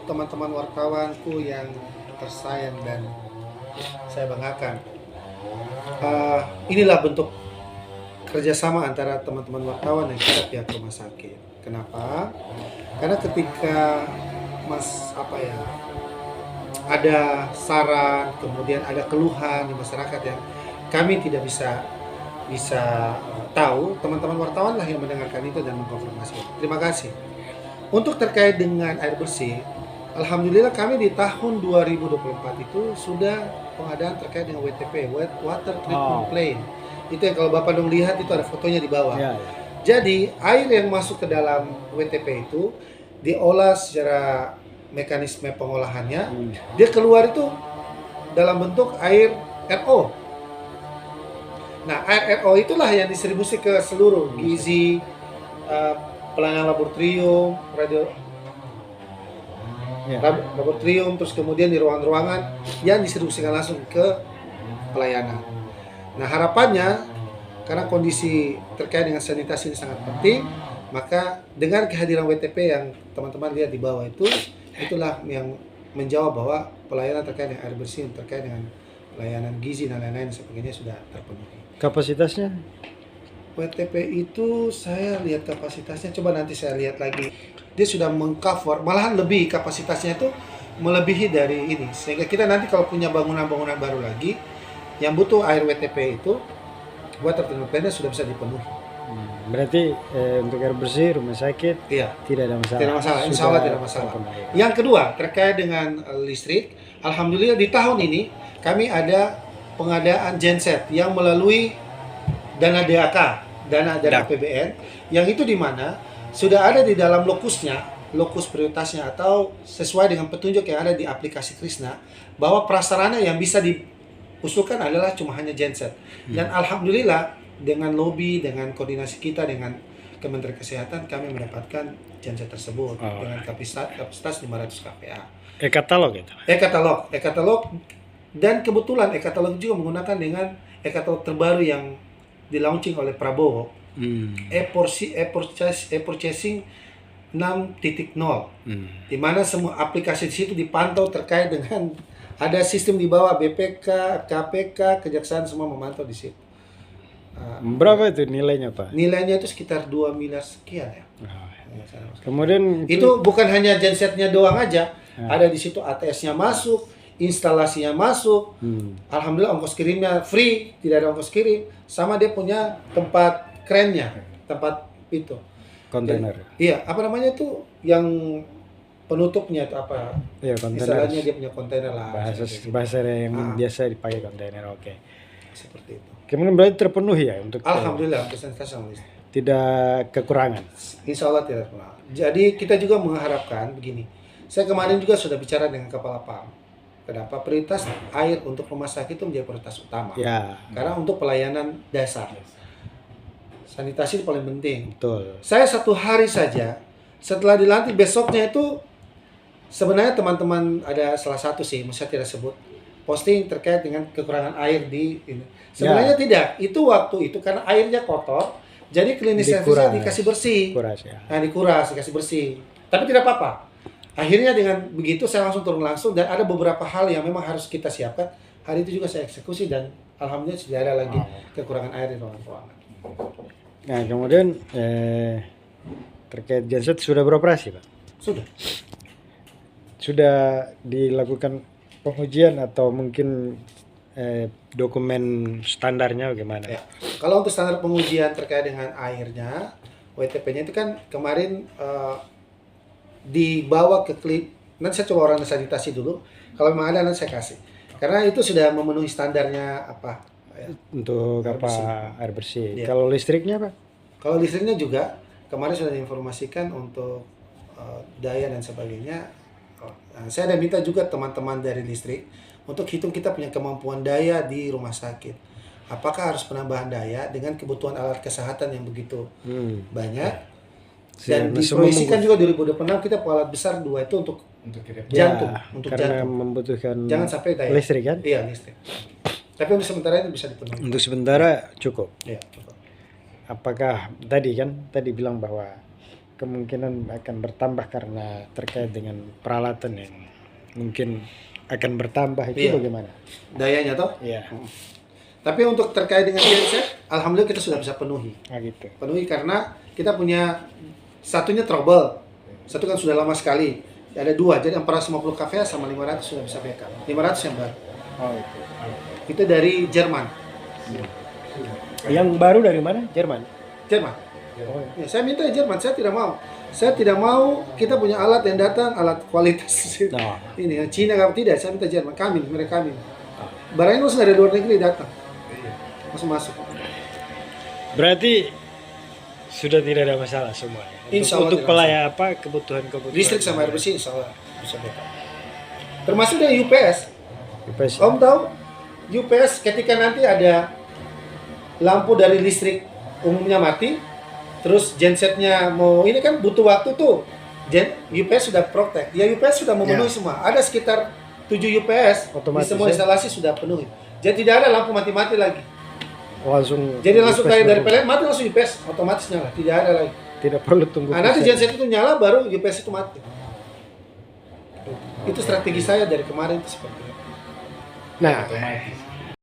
Teman-teman wartawanku yang tersayang dan saya banggakan. Inilah bentuk kerjasama antara teman-teman wartawan dan kita pihak rumah sakit. Kenapa? Karena ketika ada saran, kemudian ada keluhan di masyarakat yang kami tidak bisa tahu, teman-teman wartawan lah yang mendengarkan itu dan mengkonfirmasi. Terima kasih. Untuk terkait dengan air bersih, alhamdulillah kami di tahun 2024 itu sudah pengadaan terkait dengan WTP, Water Treatment Plant. Itu yang kalau Bapak dong lihat itu ada fotonya di bawah. Ya. Jadi air yang masuk ke dalam WTP itu diolah secara mekanisme pengolahannya, dia keluar itu dalam bentuk air RO. Nah, air RO itulah yang distribusi ke seluruh gizi, pelayanan laboratorium, laboratorium, terus kemudian di ruangan-ruangan yang distribusikan langsung ke pelayanan. Nah, harapannya karena kondisi terkait dengan sanitasi ini sangat penting, maka dengan kehadiran WTP yang teman-teman lihat di bawah itulah yang menjawab bahwa pelayanan terkait dengan air bersih, terkait dengan pelayanan gizi dan lain-lain sebagainya sudah terpenuhi. Kapasitasnya? WTP itu saya lihat kapasitasnya, coba nanti saya lihat lagi. Dia sudah mengcover, malahan lebih kapasitasnya itu melebihi dari ini. Sehingga kita nanti kalau punya bangunan-bangunan baru lagi yang butuh air WTP itu, water treatment plant sudah bisa dipenuhi. Berarti untuk air bersih rumah sakit tidak ada masalah. Tidak masalah, insya Allah tidak masalah. Yang kedua terkait dengan listrik, alhamdulillah di tahun ini kami ada pengadaan genset yang melalui dana DAK, dana APBN, yang itu di mana sudah ada di dalam lokus prioritasnya atau sesuai dengan petunjuk yang ada di aplikasi Krisna, bahwa prasarana yang bisa diusulkan adalah cuma hanya genset. Dan alhamdulillah dengan lobby, dengan koordinasi kita dengan Kementerian Kesehatan, kami mendapatkan genset tersebut dengan kapasitas 500 kPa. E-katalog itu? E-katalog, dan kebetulan e-katalog juga menggunakan dengan e-katalog terbaru yang di-launching oleh Prabowo, e-purchasing 6.0, di mana semua aplikasi di situ dipantau terkait dengan ada sistem di bawah BPK, KPK, Kejaksaan semua memantau di situ. Berapa itu nilainya, Pak? Nilainya itu sekitar 2 miliar sekian ya. Kemudian itu bukan hanya gensetnya doang aja, ada di situ ATS-nya masuk, instalasinya masuk. Alhamdulillah ongkos kirimnya free, tidak ada ongkos kirim, sama dia punya tempat kerennya, tempat itu kontainer. Iya, apa namanya itu yang penutupnya itu apa? Iya, kontainer. Istilahnya dia punya kontainer lah. Bahasa yang biasa dipakai kontainer. Oke. Seperti itu. Kemudian berarti terpenuhi ya untuk alhamdulillah untuk sanitasi listrik. Tidak kekurangan. Insya Allah tidak kekurangan. Jadi kita juga mengharapkan begini. Saya kemarin juga sudah bicara dengan Kepala PAM. Kenapa prioritas air untuk rumah sakit itu menjadi prioritas utama? Ya. Karena untuk pelayanan dasar, sanitasi itu paling penting. Betul. Saya 1 hari saja setelah dilantik, besoknya itu sebenarnya teman-teman ada salah satu sih, saya tidak sebut, posting terkait dengan kekurangan air di ini. Sebenarnya tidak. Itu waktu itu karena airnya kotor, jadi klinis servisnya dikasih bersih. Dikuras, dikasih bersih. Tapi tidak apa-apa. Akhirnya dengan begitu saya langsung turun langsung, dan ada beberapa hal yang memang harus kita siapkan. Hari itu juga saya eksekusi dan alhamdulillah tidak ada lagi kekurangan air di ruangan-ruangan. Nah, kemudian terkait genset sudah beroperasi, Pak? Sudah dilakukan pengujian atau mungkin dokumen standarnya bagaimana? Ya. Kalau untuk standar pengujian terkait dengan airnya, WTP-nya itu kan kemarin dibawa ke klip. Nanti saya coba orang sanitasi dulu. Kalau memang ada nanti saya kasih. Karena itu sudah memenuhi standarnya apa? Ya, untuk air bersih. Ya. Kalau listriknya, Pak? Kalau listriknya juga kemarin sudah diinformasikan untuk daya dan sebagainya. Saya ada minta juga teman-teman dari listrik untuk hitung kita punya kemampuan daya di rumah sakit. Apakah harus penambahan daya dengan kebutuhan alat kesehatan yang begitu banyak? Dan diproyeksikan juga 2026 kita alat besar 2 itu untuk jantung, untuk karena jantung. Membutuhkan jangan sampai daya. Listrik kan? Iya, listrik. Tapi untuk sementara itu bisa dipenuhi. Untuk sementara cukup. Iya, cukup. Apakah tadi bilang bahwa kemungkinan akan bertambah karena terkait dengan peralatan yang mungkin akan bertambah itu Iya. bagaimana? Dayanya toh. Iya. Tapi untuk terkait dengan genset, alhamdulillah kita sudah bisa penuhi. Nah gitu. Penuhi karena kita punya satunya trouble. Satu kan sudah lama sekali. Ada dua, jadi 450 kVA sama 500 sudah bisa backup. 500 yang baru. Oh itu. Itu dari Jerman. Yang baru dari mana? Jerman. Jerman. Oh, Ya, saya minta Jerman, saya tidak mau. Saya tidak mau kita punya alat yang datang, alat kualitas. Nah. Ini ya, Cina kalau tidak, saya minta Jerman. Mereka kami. Barangnya langsung dari luar negeri datang. Langsung masuk. Berarti sudah tidak ada masalah semuanya. Insya Allah Untuk tidak pelayan apa kebutuhan-kebutuhan Listrik sama air bersih insya Allah bisa backup. Termasuk dari UPS. UPS. Om tahu UPS ketika nanti ada lampu dari listrik umumnya mati, terus gensetnya mau ini kan butuh waktu tuh. UPS sudah protect. Ya UPS sudah memenuhi semua. Ada sekitar 7 UPS Otomatis, di semua ya? instalasi sudah penuhi. Jadi tidak ada lampu mati-mati lagi. Langsung. Jadi langsung UPS dari baru. PLN mati langsung UPS otomatis nyala. Tidak ada lagi. Tidak perlu tunggu. Nah, nanti persen. genset itu nyala baru UPS itu mati. Itu strategi saya dari kemarin itu seperti itu. Nah,